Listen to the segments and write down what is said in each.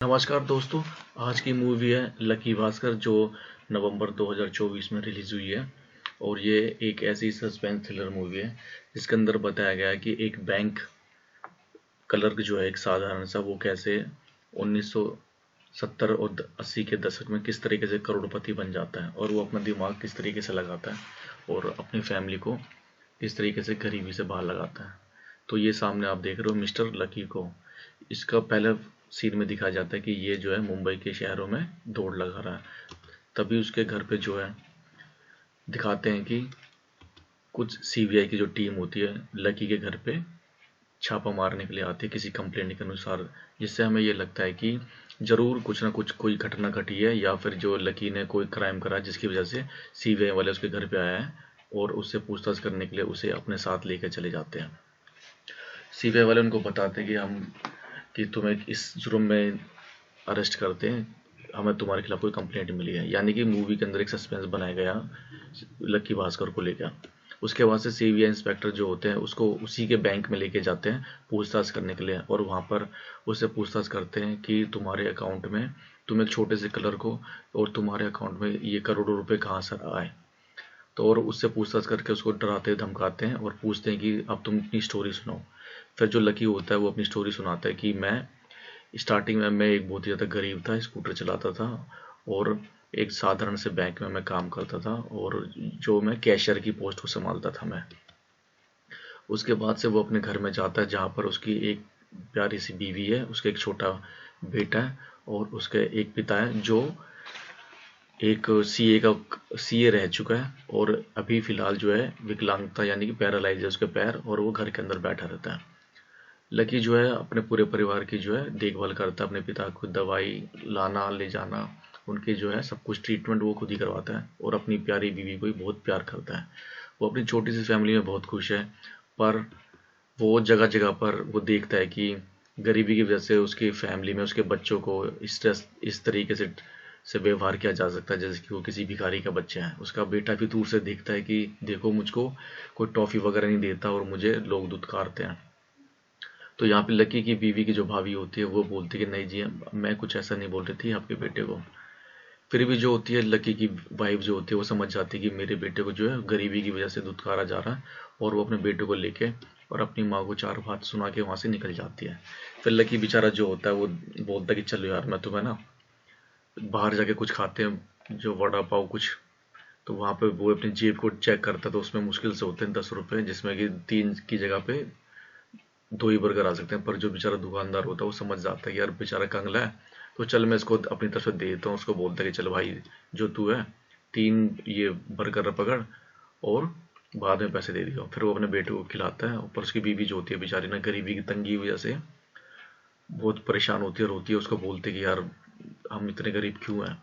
नमस्कार दोस्तों। आज की मूवी है लकी भास्कर जो नवंबर 2024 में रिलीज हुई है। और ये एक ऐसी सस्पेंस थ्रिलर मूवी है जिसके अंदर बताया गया है कि एक बैंक क्लर्क जो है एक साधारण सा वो कैसे 1970 और 80 के दशक में किस तरीके से करोड़पति बन जाता है और वो अपना दिमाग किस तरीके से लगाता है और अपनी फैमिली को किस तरीके से गरीबी से बाहर लगाता है। तो ये सामने आप देख रहे हो मिस्टर लकी को। इसका पहले सीन में दिखाया जाता है कि ये जो है मुंबई के शहरों में दौड़ लगा रहा है। तभी उसके घर पे जो है दिखाते हैं कि कुछ सीबीआई की जो टीम होती है लकी के घर पे छापा मारने के लिए आती है किसी कंप्लेंट के अनुसार। जिससे हमें ये लगता है कि जरूर कुछ ना कुछ कोई घटना घटी है या फिर जो लकी ने कोई क्राइम करा जिसकी वजह से सीबीआई वाले उसके घर पे आया है और उससे पूछताछ करने के लिए उसे अपने साथ लेकर चले जाते हैं। सीबीआई वाले उनको बताते हैं कि तुम्हें इस जुर्म में अरेस्ट करते हैं, हमें तुम्हारे खिलाफ कोई कंप्लेंट मिली है। यानी कि मूवी के अंदर एक सस्पेंस बनाया गया लक्की भास्कर को लेकर। उसके बाद से सीबीआई इंस्पेक्टर जो होते हैं उसको उसी के बैंक में लेके जाते हैं पूछताछ करने के लिए और वहाँ पर उससे पूछताछ करते हैं कि तुम्हारे अकाउंट में तुम एक छोटे से क्लर्क हो और तुम्हारे अकाउंट में ये करोड़ों रुपए कहाँ से आए। तो और उससे पूछताछ करके उसको डराते धमकाते हैं और पूछते हैं कि अब तुम अपनी स्टोरी सुनाओ। फिर जो लकी होता है वो अपनी स्टोरी सुनाता है कि स्टार्टिंग में मैं एक बहुत ही ज़्यादा गरीब था, स्कूटर चलाता था और एक साधारण से बैंक में मैं काम करता था और जो मैं कैशियर की पोस्ट को संभालता था मैं। उसके बाद से वो अपने घर में जाता है जहाँ पर उसकी एक प्यारी सी बीवी है, उसका एक छोटा बेटा है और उसके एक पिता है जो एक सीए रह चुका है और अभी फिलहाल जो है विकलांगता यानी कि पैरालाइज है उसके पैर और वो घर के अंदर बैठा रहता है। लकी जो है अपने पूरे परिवार की जो है देखभाल करता है, अपने पिता को दवाई लाना ले जाना उनके जो है सब कुछ ट्रीटमेंट वो खुद ही करवाता है और अपनी प्यारी बीवी को भी बहुत प्यार करता है। वो अपनी छोटी सी फैमिली में बहुत खुश है। पर वो जगह जगह पर वो देखता है कि गरीबी की वजह से उसकी फैमिली में उसके बच्चों को इस तरीके से व्यवहार किया जा सकता है जैसे कि वो किसी भिखारी का बच्चा है। उसका बेटा भी दूर से देखता है कि देखो मुझको कोई टॉफी वगैरह नहीं देता और मुझे लोग दुत्कारते हैं। तो यहाँ पे लकी की बीवी की जो भाभी होती है वो बोलती है कि नहीं जी मैं कुछ ऐसा नहीं बोल रही थी आपके बेटे को। फिर भी जो होती है लकी की वाइफ जो होती है वो समझ जाती है कि मेरे बेटे को जो है गरीबी की वजह से दुत्कारा जा रहा है और वो अपने बेटे को लेके और अपनी माँ को चार बात सुना के वहाँ से निकल जाती है। फिर लकी बेचारा जो होता है वो बोलता है कि चलो यार मैं तुम्हें ना बाहर जाके कुछ खाते हैं जो वड़ा पाव कुछ। तो वहाँ पे वो अपनी जेब को चेक करता है तो उसमें मुश्किल से होते हैं 10 रुपए जिसमें कि 3 की जगह पे 2 ही बर्गर आ सकते हैं। पर जो बेचारा दुकानदार होता है वो समझ जाता है कि यार बेचारा कंगला है तो चल मैं इसको अपनी तरफ से दे देता हूँ। उसको बोलता है कि चल भाई जो तू है 3 ये बर्गर पकड़ और बाद में पैसे दे दियो। फिर वो अपने बेटे को खिलाता है। ऊपर उसकी बीवी जो होती है बेचारी ना गरीबी की तंगी की वजह से बहुत परेशान होती है, रोती है। उसको बोलते कि यार हम इतने गरीब क्यों हैं।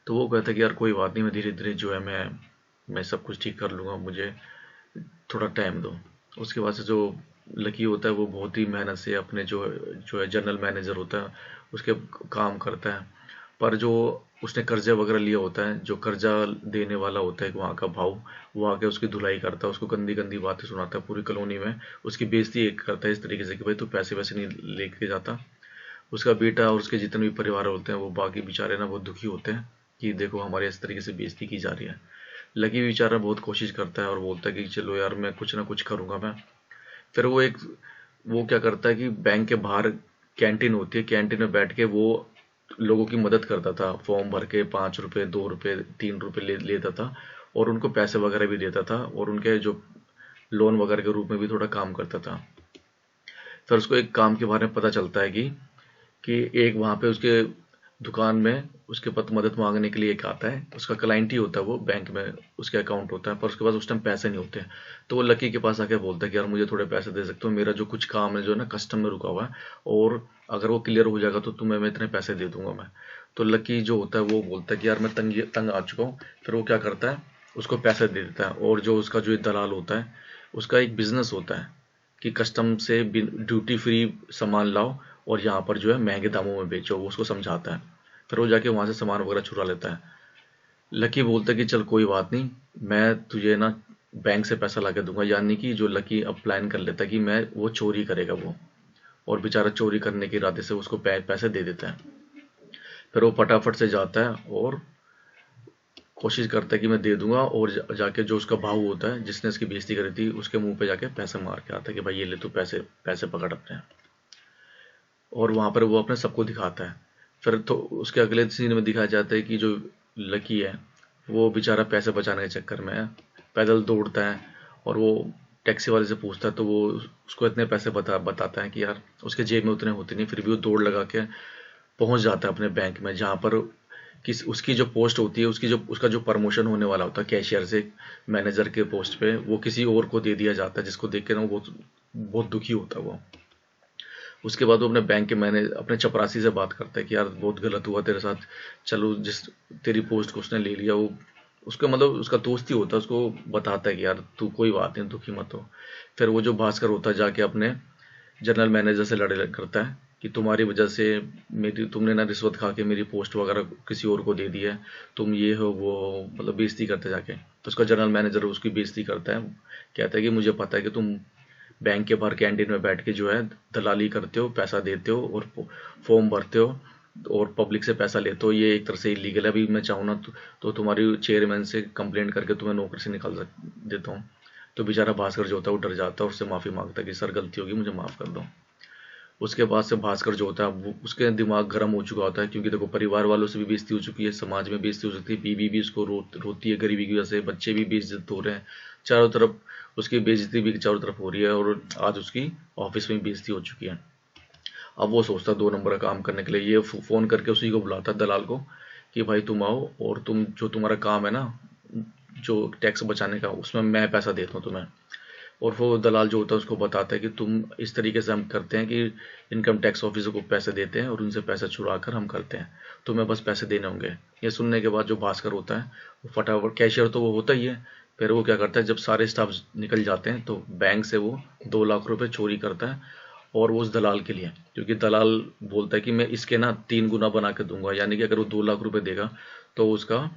तो वो कहता है कि यार कोई बात नहीं, मैं धीरे धीरे जो है मैं सब कुछ ठीक कर लूँगा, मुझे थोड़ा टाइम दो। उसके बाद से जो लकी होता है वो बहुत ही मेहनत से अपने जो जो है जनरल मैनेजर होता है उसके काम करता है। पर जो उसने कर्जा वगैरह लिया होता है, जो कर्जा देने वाला होता है वहाँ का भाव, वो आके उसकी धुलाई करता है, उसको गंदी गंदी बातें सुनाता है पूरी कॉलोनी में। उसकी बेइज्जती एक करता है इस तरीके से कि भाई तू पैसे वैसे नहीं लेके जाता। उसका बेटा और उसके जितने भी परिवार होते हैं वो बाकी बेचारे ना बहुत दुखी होते हैं कि देखो हमारे इस तरीके से बेइज्जती की जा रही है। लकी बेचारा बहुत कोशिश करता है और बोलता है कि चलो यार मैं कुछ ना कुछ करूंगा मैं। फिर वो क्या करता है कि बैंक के बाहर कैंटीन होती है, कैंटीन में बैठ के वो लोगों की मदद करता था, फॉर्म भर के 5 रुपए 2 रुपए 3 रुपए लेता था और उनको पैसे वगैरह भी देता था और उनके जो लोन वगैरह के रूप में भी थोड़ा काम करता था। फिर उसको एक काम के बारे में पता चलता है कि एक वहाँ पे उसके दुकान में उसके पास मदद मांगने के लिए एक आता है, उसका क्लाइंट ही होता है वो, बैंक में उसके अकाउंट होता है पर उसके पास उस टाइम पैसे नहीं होते हैं। तो वो लकी के पास आके बोलता है कि यार मुझे थोड़े पैसे दे सकते हो, मेरा जो कुछ काम है जो है ना कस्टम में रुका हुआ है और अगर वो क्लियर हो जाएगा तो तुम्हें मैं इतने पैसे दे दूंगा मैं। तो लकी जो होता है वो बोलता है कि यार मैं तंग तंग आ चुका हूँ। फिर वो क्या करता है उसको पैसे दे देता है और जो उसका जो दलाल होता है उसका एक बिजनेस होता है कि कस्टम से ड्यूटी फ्री सामान लाओ और यहाँ पर जो है महंगे दामों में बेचो, वो उसको समझाता है। फिर वो जाके वहाँ से सामान वगैरह चुरा लेता है। लकी बोलता है कि चल कोई बात नहीं, मैं तुझे ना बैंक से पैसा ला के दूंगा। यानी कि जो लकी अब प्लान कर लेता है कि मैं वो चोरी करेगा वो। और बेचारा चोरी करने के इरादे से उसको पैसे दे देता है। फिर वो फटाफट से जाता है और कोशिश करता है कि मैं दे दूंगा, और जाके जो उसका भाव होता है जिसने इसकी बेइज्जती करी थी उसके मुंह पे जाके पैसे मार के आता है कि भाई ये ले तू पैसे पैसे पकड़ अपने। और वहां पर वो अपने सबको दिखाता है। फिर तो उसके अगले सीन में दिखाया जाता है कि जो लकी है वो बेचारा पैसे बचाने के चक्कर में पैदल दौड़ता है, और वो टैक्सी वाले से पूछता है तो वो उसको इतने पैसे बताता है कि यार उसके जेब में उतने होते नहीं, फिर भी वो दौड़ लगा के पहुंच जाता है अपने बैंक में, जहाँ पर उसकी जो पोस्ट होती है, उसका जो प्रमोशन होने वाला होता है कैशियर से मैनेजर के पोस्ट पे, वो किसी और को दे दिया जाता है, जिसको देख के ना वो बहुत दुखी होता है वो। उसके बाद वो अपने बैंक के अपने चपरासी से बात करता है कि यार बहुत गलत हुआ तेरे साथ, चलो जिस तेरी पोस्ट को उसने ले लिया, वो उसका मतलब उसका दोस्त ही होता है, उसको बताता है कि यार तू कोई बात नहीं, दुखी मत हो। फिर वो जो भास्कर होता है जाके अपने जनरल मैनेजर से लड़े करता है कि तुम्हारी वजह से तुमने ना रिश्वत खा के मेरी पोस्ट वगैरह किसी और को दे दी है, तुम ये हो वो हो, मतलब बेइज्जती करते जाके। तो उसका जनरल मैनेजर उसकी बेइज्जती करता है, कहता है कि मुझे पता है कि तुम बैंक के बाहर कैंटीन में बैठ के जो है दलाली करते हो, पैसा देते हो और फॉर्म भरते हो और पब्लिक से पैसा लेते हो, ये एक तरह से इलीगल है। अभी मैं चाहूँ ना तो तुम्हारी चेयरमैन से कंप्लेंट करके तुम्हें नौकरी से निकाल देता हूँ। तो बेचारा भास्कर जो होता है वो डर जाता है, उससे माफ़ी मांगता है कि सर गलती होगी, मुझे माफ़ कर दो। उसके बाद से भास्कर जो होता है वो उसके दिमाग गर्म हो चुका होता है, क्योंकि देखो परिवार वालों से भी बेइज्जती हो चुकी है, समाज में बेइज्जती हो सकती है, बीवी भी उसको रोती है गरीबी की वजह से, बच्चे भी बेइज्जत हो रहे हैं, चारों तरफ उसकी बेइज्जती भी चारों तरफ हो रही है, और आज उसकी ऑफिस में बेइज्जती हो चुकी है। अब वो सोचता है 2 नंबर का काम करने के लिए, ये फ़ोन करके उसी को बुलाता है दलाल को कि भाई तुम आओ और तुम जो तुम्हारा काम है ना जो टैक्स बचाने का, उसमें मैं पैसा देता हूँ तुम्हें। और वो दलाल जो होता है उसको बताता है कि तुम इस तरीके से हम करते हैं कि इनकम टैक्स ऑफिसर को पैसे देते हैं और उनसे पैसा चुरा कर हम करते हैं, तुम्हें बस पैसे देने होंगे। ये सुनने के बाद जो भास्कर होता है वो फटाफट, कैशियर तो वो होता ही है, फिर वो क्या करता है जब सारे स्टाफ निकल जाते हैं तो बैंक से वो 2 लाख रुपए चोरी करता है, और वो उस दलाल के लिए, क्योंकि दलाल बोलता है कि मैं इसके ना 3 गुना बना के दूंगा, यानी कि अगर वो 2 लाख रुपए देगा तो उसका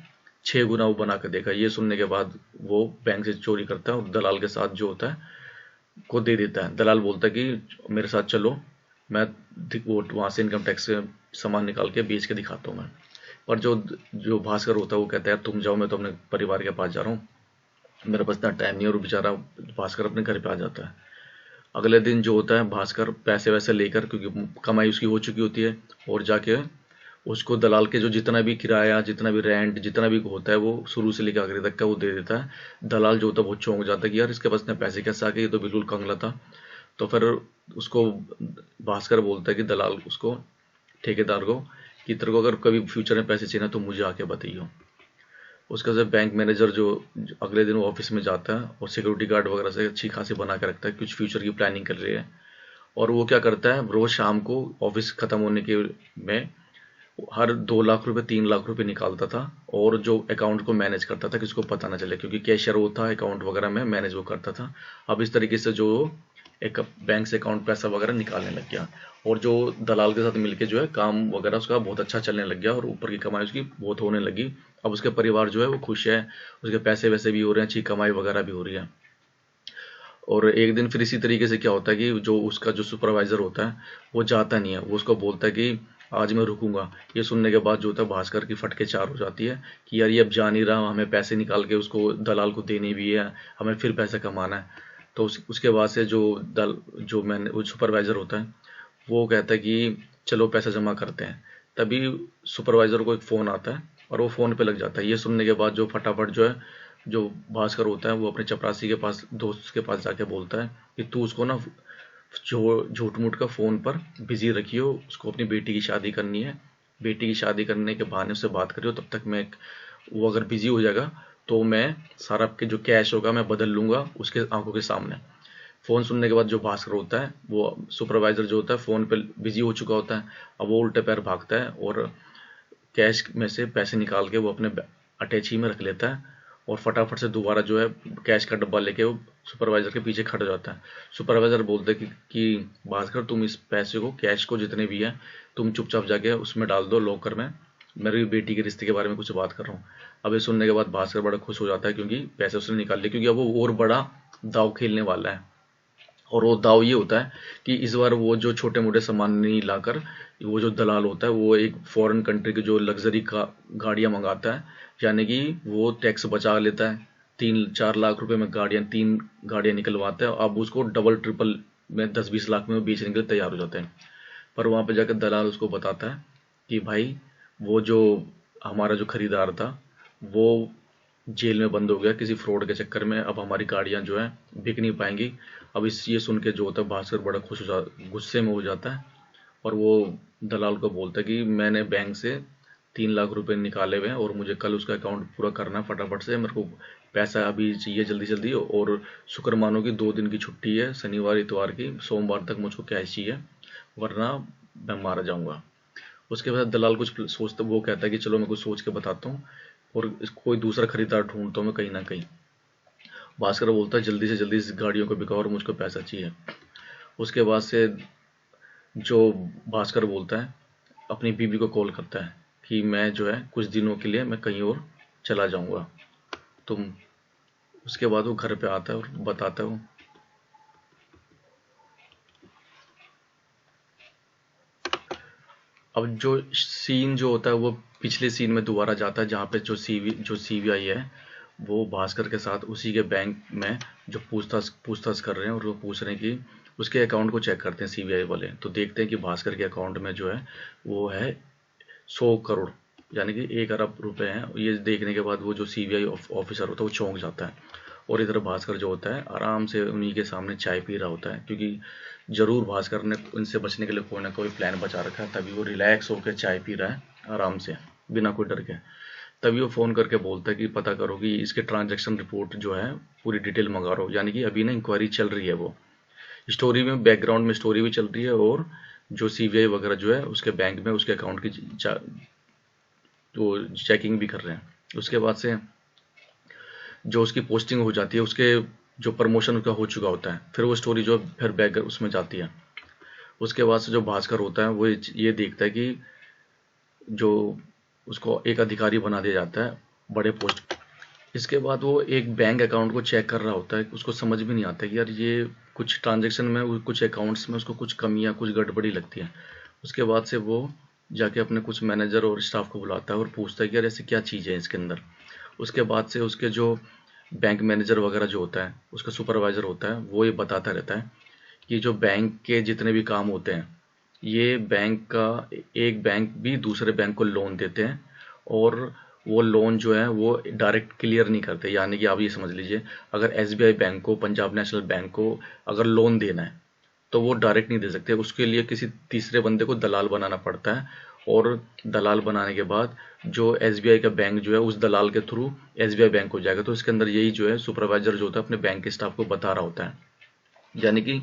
6 गुना वो बना के देगा। ये सुनने के बाद वो बैंक से चोरी करता है और दलाल के साथ जो होता है को दे देता है। दलाल बोलता है कि मेरे साथ चलो, मैं वो वहां से इनकम टैक्स से सामान निकाल के बेच के दिखाता हूँ मैं। पर जो जो भास्कर होता है वो कहता है यार तुम जाओ, मैं तो अपने परिवार के पास जा रहा हूँ, मेरे पास इतना टाइम नहीं है। और बेचारा भास्कर अपने घर पे आ जाता है। अगले दिन जो होता है भास्कर पैसे वैसे लेकर, क्योंकि कमाई उसकी हो चुकी होती है, और जाके उसको दलाल के जो जितना भी किराया, जितना भी रेंट, जितना भी होता है वो शुरू से लेकर आखिरी तक का वो दे देता है। दलाल जो होता है बहुत चौंक जाता है कि यार इसके पास इतने पैसे कैसे आ गए, ये तो बिल्कुल कंगला था। तो फिर उसको भास्कर बोलता है कि दलाल उसको, ठेकेदार को, कि तेरे को अगर कभी फ्यूचर में पैसे चाहिए ना तो मुझे आके बताइयो। उसका जब बैंक मैनेजर जो अगले दिन वो ऑफिस में जाता है और सिक्योरिटी गार्ड वगैरह से अच्छी खासी बना के रखता है, कुछ फ्यूचर की प्लानिंग कर रही है। और वो क्या करता है रोज शाम को ऑफिस खत्म होने के में हर 2 लाख रुपए 3 लाख रुपए निकालता था, और जो अकाउंट को मैनेज करता था किसी को पता ना चले, क्योंकि कैशियर वो था, अकाउंट वगैरह में मैनेज वो करता था। अब इस तरीके से जो एक बैंक से अकाउंट पैसा वगैरह निकालने लग गया, और जो दलाल के साथ मिलके जो है काम वगैरह उसका बहुत अच्छा चलने लग गया, और ऊपर की कमाई उसकी बहुत होने लगी। अब उसके परिवार जो है वो खुश है, उसके पैसे वैसे भी हो रहे हैं, अच्छी कमाई वगैरह भी हो रही है। और एक दिन फिर इसी तरीके से क्या होता है कि जो उसका जो सुपरवाइजर होता है वो जाता नहीं है, वो उसको बोलता है कि आज मैं रुकूंगा। ये सुनने के बाद जो होता है भास्कर की फटके चार हो जाती है कि यार ये अब जा नहीं रहा, हमें पैसे निकाल के उसको दलाल को देने भी है, हमें फिर पैसा कमाना है। तो उसके बाद से जो मैंने वो सुपरवाइजर होता है वो कहता है कि चलो पैसा जमा करते हैं। तभी सुपरवाइजर को एक फ़ोन आता है और वो फ़ोन पे लग जाता है। ये सुनने के बाद जो फटाफट जो है जो भास्कर होता है वो अपने चपरासी के पास, दोस्त के पास जाके बोलता है कि तू उसको ना जो झूठ मूठ का फ़ोन पर बिजी रखियो, उसको अपनी बेटी की शादी करनी है, बेटी की शादी करने के बहाने उससे बात करियो, तब तक मैं, वो अगर बिजी हो जाएगा तो मैं सारा के जो कैश होगा मैं बदल लूंगा उसके आंखों के सामने। फ़ोन सुनने के बाद जो भास्कर होता है वो सुपरवाइजर जो होता है फ़ोन पे बिजी हो चुका होता है। अब वो उल्टे पैर भागता है और कैश में से पैसे निकाल के वो अपने अटैची में रख लेता है, और फटाफट से दोबारा जो है कैश का डब्बा लेके वो सुपरवाइजर के पीछे खड़ा हो जाता है। सुपरवाइजर बोलता है कि भास्कर तुम इस पैसे को, कैश को जितने भी है, तुम चुपचाप जाके उसमें डाल दो लॉकर में, मेरी बेटी के रिश्ते के बारे में कुछ बात कर रहा हूँ। अब ये सुनने के बाद भास्कर बड़ा खुश हो जाता है, क्योंकि पैसे उसने निकाल लिए, क्योंकि अब वो और बड़ा दाव खेलने वाला है। और वो दाव ये होता है कि इस बार वो जो छोटे मोटे सामान नहीं लाकर, वो जो दलाल होता है वो एक फॉरेन कंट्री की जो लग्जरी का गाड़ियां मंगाता है, यानी कि वो टैक्स बचा लेता है। 3-4 लाख रुपए में गाड़ियां, 3 गाड़ियां निकलवाता है, अब उसको डबल ट्रिपल में 10-20 लाख में बेचने के लिए तैयार हो जाते हैं। पर वहां पे जाकर दलाल उसको बताता है कि भाई वो जो हमारा जो खरीदार था वो जेल में बंद हो गया किसी फ्रॉड के चक्कर में, अब हमारी गाड़ियां जो है बिक नहीं पाएंगी। अब इस ये सुन के जो होता है भास्कर बड़ा खुश हो गुस्से में हो जाता है, और वो दलाल को बोलता है कि मैंने बैंक से 3 लाख रुपए निकाले हुए हैं और मुझे कल उसका अकाउंट पूरा करना है, फटाफट से मेरे को पैसा अभी चाहिए जल्दी जल्दी, और शुक्र मानो कि 2 दिन की छुट्टी है, शनिवार इतवार की, सोमवार तक मुझको कैश चाहिए वरना मैं मारा जाऊंगा। उसके बाद दलाल कुछ सोचता, वो कहता है कि चलो मैं कुछ सोच के बताता हूँ और कोई दूसरा खरीदार ढूंढता हूँ मैं कहीं ना कहीं। भास्कर बोलता है जल्दी से जल्दी इस गाड़ियों को बिकाओ और मुझको पैसा चाहिए। उसके बाद से जो भास्कर बोलता है अपनी बीवी को कॉल करता है कि मैं जो है कुछ दिनों के लिए मैं कहीं और चला जाऊंगा तुम। उसके बाद वो घर पे आता है और बताता है वो, अब जो सीन जो होता है वो पिछले सीन में दोबारा जाता है, जहाँ पे जो सीबीआई है वो भास्कर के साथ उसी के बैंक में जो पूछताछ पूछताछ कर रहे हैं, और वो पूछ रहे हैं कि उसके अकाउंट को चेक करते हैं सीबीआई वाले, तो देखते हैं कि भास्कर के अकाउंट में जो है वो है 100 करोड़, यानी कि 1 अरब रुपए हैं। ये देखने के बाद वो जो सीबीआई ऑफिसर होता है वो चौंक जाता है, और इधर भास्कर जो होता है आराम से उन्हीं के सामने चाय पी रहा होता है, क्योंकि जरूर भास्कर ने उनसे बचने के लिए कोई ना कोई प्लान बचा रखा है, तभी वो रिलैक्स होकर चाय पी रहा है आराम से बिना कोई डर के। तभी वो फ़ोन करके बोलता है कि पता करो कि इसके ट्रांजैक्शन रिपोर्ट जो है पूरी डिटेल मंगा रहा हो, यानी कि अभी ना इंक्वायरी चल रही है, वो स्टोरी में बैकग्राउंड में स्टोरी भी चल रही है, और जो सीबीआई वगैरह जो है उसके बैंक में उसके अकाउंट की तो चेकिंग भी कर रहे हैं। उसके बाद से जो उसकी पोस्टिंग हो जाती है, उसके जो प्रमोशन उसका हो चुका होता है, फिर वो स्टोरी जो फिर बैक उसमें जाती है। उसके बाद से जो भास्कर होता है वो ये देखता है कि जो उसको एक अधिकारी बना दिया जाता है बड़े पोस्ट। इसके बाद वो एक बैंक अकाउंट को चेक कर रहा होता है, उसको समझ भी नहीं आता कि यार ये कुछ ट्रांजैक्शन में कुछ अकाउंट्स में उसको कुछ कमियां कुछ गड़बड़ी लगती है। उसके बाद से वो जाके अपने कुछ मैनेजर और स्टाफ को बुलाता है और पूछता है कि यार ऐसी क्या चीज़ है इसके अंदर। उसके बाद से उसके जो बैंक मैनेजर वगैरह जो होता है, उसका सुपरवाइजर होता है, वो ये बताता रहता है कि जो बैंक के जितने भी काम होते हैं, ये बैंक का एक बैंक भी दूसरे बैंक को लोन देते हैं, और वो लोन जो है वो डायरेक्ट क्लियर नहीं करते, यानी कि आप ये समझ लीजिए अगर एसबीआई बैंक को, पंजाब नेशनल बैंक को अगर लोन देना है तो वो डायरेक्ट नहीं दे सकते, उसके लिए किसी तीसरे बंदे को दलाल बनाना पड़ता है, और दलाल बनाने के बाद जो एसबीआई का बैंक जो है उस दलाल के थ्रू एसबीआई बैंक हो जाएगा। तो इसके अंदर यही जो है सुपरवाइजर जो होता है अपने बैंक के स्टाफ को बता रहा होता है, यानी कि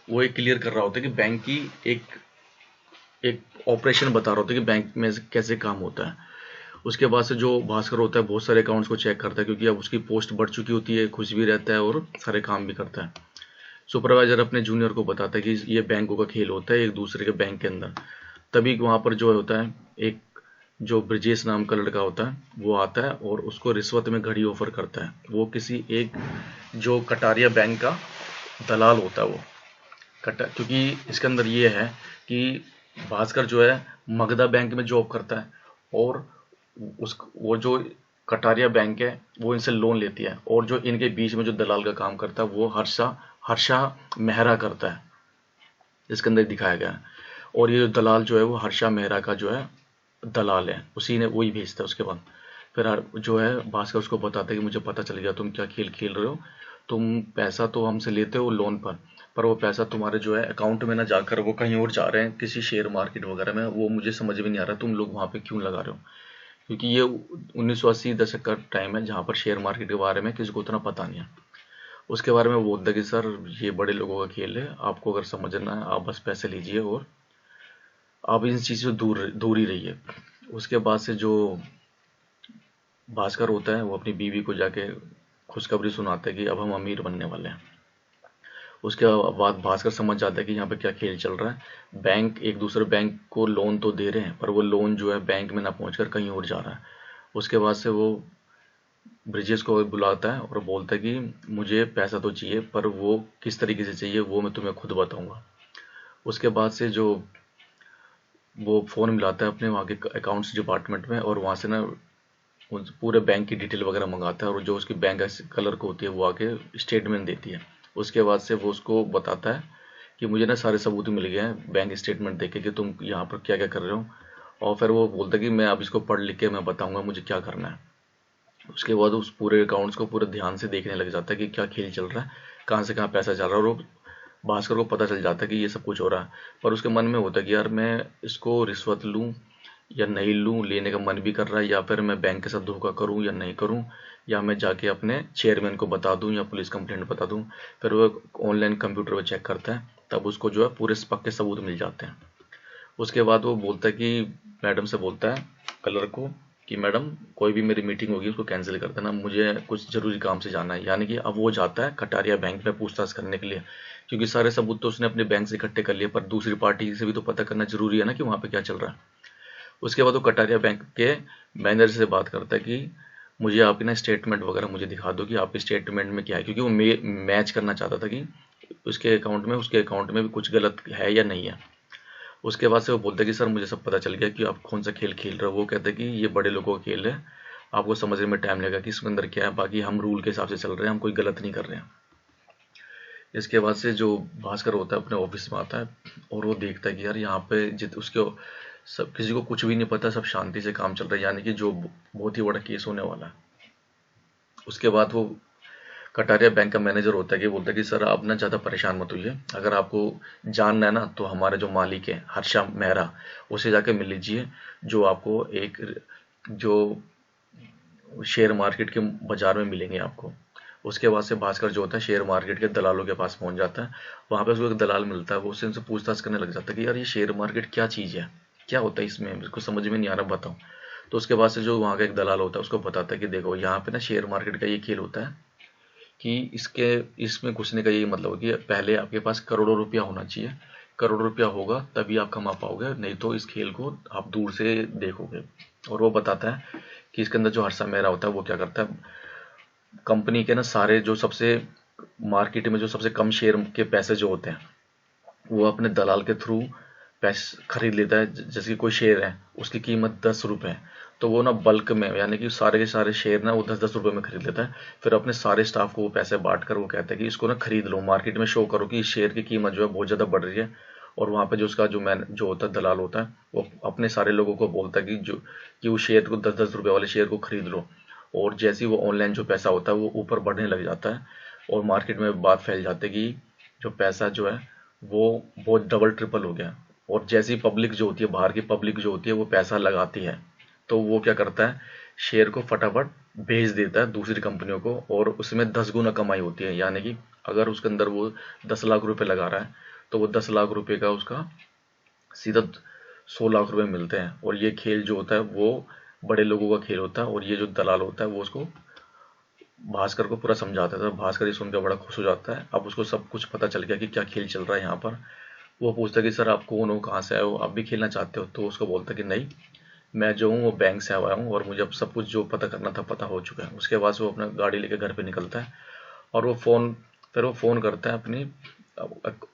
वो एक क्लियर कर रहा होता है कि बैंक की एक एक ऑपरेशन बता रहा होता है कि बैंक में कैसे काम होता है। उसके बाद से जो भास्कर होता है बहुत सारे अकाउंट्स को चेक करता है, क्योंकि अब उसकी पोस्ट बढ़ चुकी होती है, खुश भी रहता है और सारे काम भी करता है। सुपरवाइजर अपने जूनियर को बताता है कि ये बैंकों का खेल होता है एक दूसरे के बैंक के अंदर। तभी वहां पर जो होता है एक जो ब्रजेश नाम का लड़का होता है वो आता है और उसको रिश्वत में घड़ी ऑफर करता है। वो किसी एक जो कटारिया बैंक का दलाल होता है, वो क्योंकि इसके अंदर ये है कि भास्कर जो है मगधा बैंक में जॉब करता है, और उस वो जो कटारिया बैंक है वो इनसे लोन लेती है, और जो इनके बीच में जो दलाल का काम करता है वो हर्षा हर्षा मेहरा करता है, इसके अंदर दिखाया गया है। और ये जो दलाल जो है वो हर्षा मेहरा का जो है दलाल है, उसी ने वही भेजता है। उसके बाद फिर जो है भास्कर उसको बताता है कि मुझे पता चल गया तुम क्या खेल खेल रहे हो, तुम पैसा तो हमसे लेते हो लोन पर वो पैसा तुम्हारे जो है अकाउंट में ना जाकर वो कहीं और जा रहे हैं किसी शेयर मार्केट वगैरह में, वो मुझे समझ में नहीं आ रहा तुम लोग वहाँ पे क्यों लगा रहे हो, क्योंकि ये 1980 दशक का टाइम है जहाँ पर शेयर मार्केट के बारे में किसी को उतना पता नहीं है। उसके बारे में वो बोलता है कि सर ये बड़े लोगों का खेल है, आपको अगर समझना है आप बस पैसे लीजिए और आप इन चीज़ों से दूर दूर ही रहिए। उसके बाद से जो भास्कर होता है वो अपनी बीवी को जाके खुशखबरी सुनाता है कि अब हम अमीर बनने वाले हैं। उसके बाद भास्कर समझ जाता है कि यहाँ पे क्या खेल चल रहा है, बैंक एक दूसरे बैंक को लोन तो दे रहे हैं पर वो लोन जो है बैंक में ना पहुंचकर कहीं और जा रहा है। उसके बाद से वो ब्रिजेश को बुलाता है और बोलता है कि मुझे पैसा तो चाहिए, पर वो किस तरीके से चाहिए वो मैं तुम्हें खुद बताऊंगा। उसके बाद से जो वो फ़ोन मिलाता है अपने वहाँ के अकाउंट्स डिपार्टमेंट में, और वहाँ से ना पूरे बैंक की डिटेल वगैरह मंगाता है, और जो उसकी बैंक कलर को होती है वो आके स्टेटमेंट देती है। उसके बाद से वो उसको बताता है कि मुझे ना सारे सबूत मिल गए हैं बैंक स्टेटमेंट देख के कि तुम यहाँ पर क्या क्या कर रहे हो। और फिर वो बोलता है कि मैं अब इसको पढ़ लिख के मैं बताऊंगा मुझे क्या करना है। उसके बाद उस पूरे अकाउंट्स को पूरे ध्यान से देखने लग जाता है कि क्या खेल चल रहा है, कहाँ से कहाँ पैसा चल रहा है, और वो भास्कर को पता चल जाता है कि ये सब कुछ हो रहा है। पर उसके मन में होता है कि यार मैं इसको रिश्वत लूँ या नहीं लूँ, लेने का मन भी कर रहा है, या फिर मैं बैंक के साथ धोखा करूँ या नहीं करूँ, या मैं जाके अपने चेयरमैन को बता दूँ या पुलिस कंप्लेंट बता दूँ। फिर वो ऑनलाइन कंप्यूटर पर चेक करता है, तब उसको जो है पूरे पक्के सबूत मिल जाते हैं। उसके बाद वो बोलता है कि मैडम से बोलता है कलर को कि मैडम कोई भी मेरी मीटिंग होगी उसको कैंसिल कर देना, मुझे कुछ ज़रूरी काम से जाना है। यानी कि अब वो जाता है कटारिया बैंक में पूछताछ करने के लिए, क्योंकि सारे सबूत तो उसने अपने बैंक से इकट्ठे कर लिए, पर दूसरी पार्टी से भी तो पता करना जरूरी है ना कि वहाँ पे क्या चल रहा है। उसके बाद वो कटारिया बैंक के मैनेजर से बात करता है कि मुझे आपकी ना स्टेटमेंट वगैरह मुझे दिखा दो कि आपके स्टेटमेंट में क्या है, क्योंकि वो मैच करना चाहता था कि उसके अकाउंट में उसके अकाउंट में भी कुछ गलत है या नहीं है। उसके बाद से वो बोलता है कि सर मुझे सब पता चल गया कि आप कौन सा खेल खेल रहे हो। वो कहते हैं कि ये बड़े लोगों का खेल है, आपको समझने में टाइम लगेगा कि इसके अंदर क्या है, बाकी हम रूल के हिसाब से चल रहे हैं, हम कोई गलत नहीं कर रहे हैं। इसके बाद से जो भास्कर होता है अपने ऑफिस में आता है और वो देखता है कि यार यहाँ पे जित उसके सब किसी को कुछ भी नहीं पता, सब शांति से काम चल रहा है, यानी कि जो बहुत ही बड़ा केस होने वाला है। उसके बाद वो कटारिया बैंक का मैनेजर होता है कि बोलता है कि सर आप ना ज़्यादा परेशान मत होइए, अगर आपको जानना है ना तो हमारे जो मालिक है हर्षा मेहरा, उसे जाके मिल लीजिए, जो आपको एक जो शेयर मार्केट के बाजार में मिलेंगे आपको। उसके बाद से भास्कर जो होता है शेयर मार्केट के दलालों के पास पहुंच जाता है। वहां पे उसको एक दलाल मिलता है, वो उससे उनसे पूछताछ करने लग जाता है कि यार ये शेयर मार्केट क्या चीज़ है, क्या होता है इसमें, इसको समझ में नहीं आ रहा, बताओ। तो उसके बाद से जो वहाँ का एक दलाल होता है उसको बताता है कि देखो यहाँ पे ना शेयर मार्केट का ये खेल होता है कि इसके इसमें घुसने का यही मतलब है कि पहले आपके पास करोड़ों रुपया होना चाहिए, करोड़ रुपया होगा तभी आप कमा पाओगे, नहीं तो इस खेल को आप दूर से देखोगे। और वो बताता है कि इसके अंदर जो हर्षा मेहरा होता है वो क्या करता है, कंपनी के ना सारे जो सबसे मार्केट में जो सबसे कम शेयर के पैसे जो होते हैं वो अपने दलाल के थ्रू पैसे खरीद लेता है। जैसे कि कोई शेयर है उसकी कीमत 10 रुपये है, तो वो ना बल्क में यानी कि सारे के सारे शेयर ना वो 10-10 रुपये में खरीद लेता है। फिर अपने सारे स्टाफ को वो पैसे बांट कर वो कहता है कि इसको ना खरीद लो, मार्केट में शो करो कि इस शेयर की कीमत जो है बहुत ज़्यादा बढ़ रही है। और वहाँ पे जो उसका जो होता है दलाल होता है वो अपने सारे लोगों को बोलता है कि वो शेयर को 10-10 रुपये वाले शेयर को खरीद लो। और जैसे ही वो ऑनलाइन जो पैसा होता है वो ऊपर बढ़ने लग जाता है, और मार्केट में बात फैल जाती है कि जो पैसा जो है वो बहुत डबल ट्रिपल हो गया। और जैसी पब्लिक जो होती है, बाहर की पब्लिक जो होती है वो पैसा लगाती है, तो वो क्या करता है शेयर को फटाफट भेज देता है दूसरी कंपनियों को, और उसमें 10 गुना कमाई होती है। यानी कि अगर उसके अंदर वो 10 लाख रुपए लगा रहा है तो वो 10 लाख रुपए का उसका सीधा 100 लाख रुपए मिलते हैं। और ये खेल जो होता है वो बड़े लोगों का खेल होता है, और ये जो दलाल होता है वो उसको भास्कर को पूरा समझाता था। भास्कर ये सुनकर बड़ा खुश हो जाता है, अब उसको सब कुछ पता चल गया कि क्या खेल चल रहा है यहाँ पर। वो पूछता है कि सर आप कौन हो, कहाँ से आए हो, आप भी खेलना चाहते हो? तो उसको बोलता है कि नहीं, मैं जो हूँ वो बैंक से आया हूँ और मुझे अब सब कुछ जो पता करना था पता हो चुका है। उसके बाद से वो अपना गाड़ी लेकर घर पे निकलता है, और फिर वो फ़ोन करता है अपनी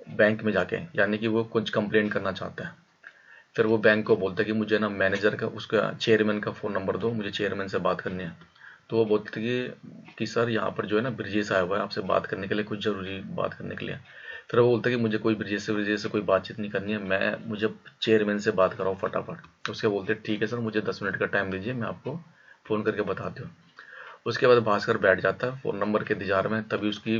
बैंक में जाके, यानी कि वो कुछ कंप्लेंट करना चाहता है। फिर वो बैंक को बोलता है कि मुझे ना मैनेजर का उसका चेयरमैन का फ़ोन नंबर दो, मुझे चेयरमैन से बात करनी है। तो वो बोलते कि सर यहाँ पर जो है ना ब्रिजेश आया हुआ है आपसे बात करने के लिए, कुछ ज़रूरी बात करने के लिए। फिर वो बोलता है कि मुझे कोई ब्रिजेश से कोई बातचीत नहीं करनी है, मुझे चेयरमैन से बात कराओ फटाफट। उसके बोलते ठीक है सर, मुझे 10 मिनट का टाइम दीजिए, मैं आपको फ़ोन करके बताती हूँ। उसके बाद भास्कर बैठ जाता है फ़ोन नंबर के इंतजार में, तभी उसकी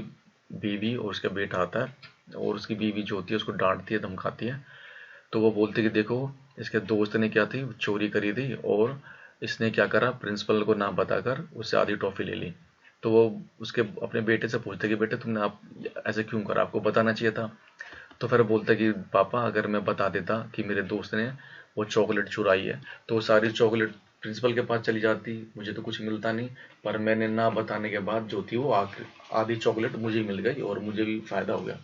बीवी और उसका बेटा आता है, और उसकी बीवी जो होती है उसको डांटती है, धमकाती है। तो वो बोलते कि देखो इसके दोस्त ने क्या थी, चोरी करी थी, और इसने क्या करा, प्रिंसिपल को नाम बताकर उससे आधी टॉफी ले ली। तो वो उसके अपने बेटे से पूछते कि बेटे तुमने आप ऐसे क्यों करा, आपको बताना चाहिए था। तो फिर बोलता कि पापा अगर मैं बता देता कि मेरे दोस्त ने वो चॉकलेट चुराई है तो वो सारी चॉकलेट प्रिंसिपल के पास चली जाती, मुझे तो कुछ मिलता नहीं। पर मैंने ना बताने के बाद जो थी वो आधी चॉकलेट मुझे मिल गई और मुझे भी फायदा हो गया।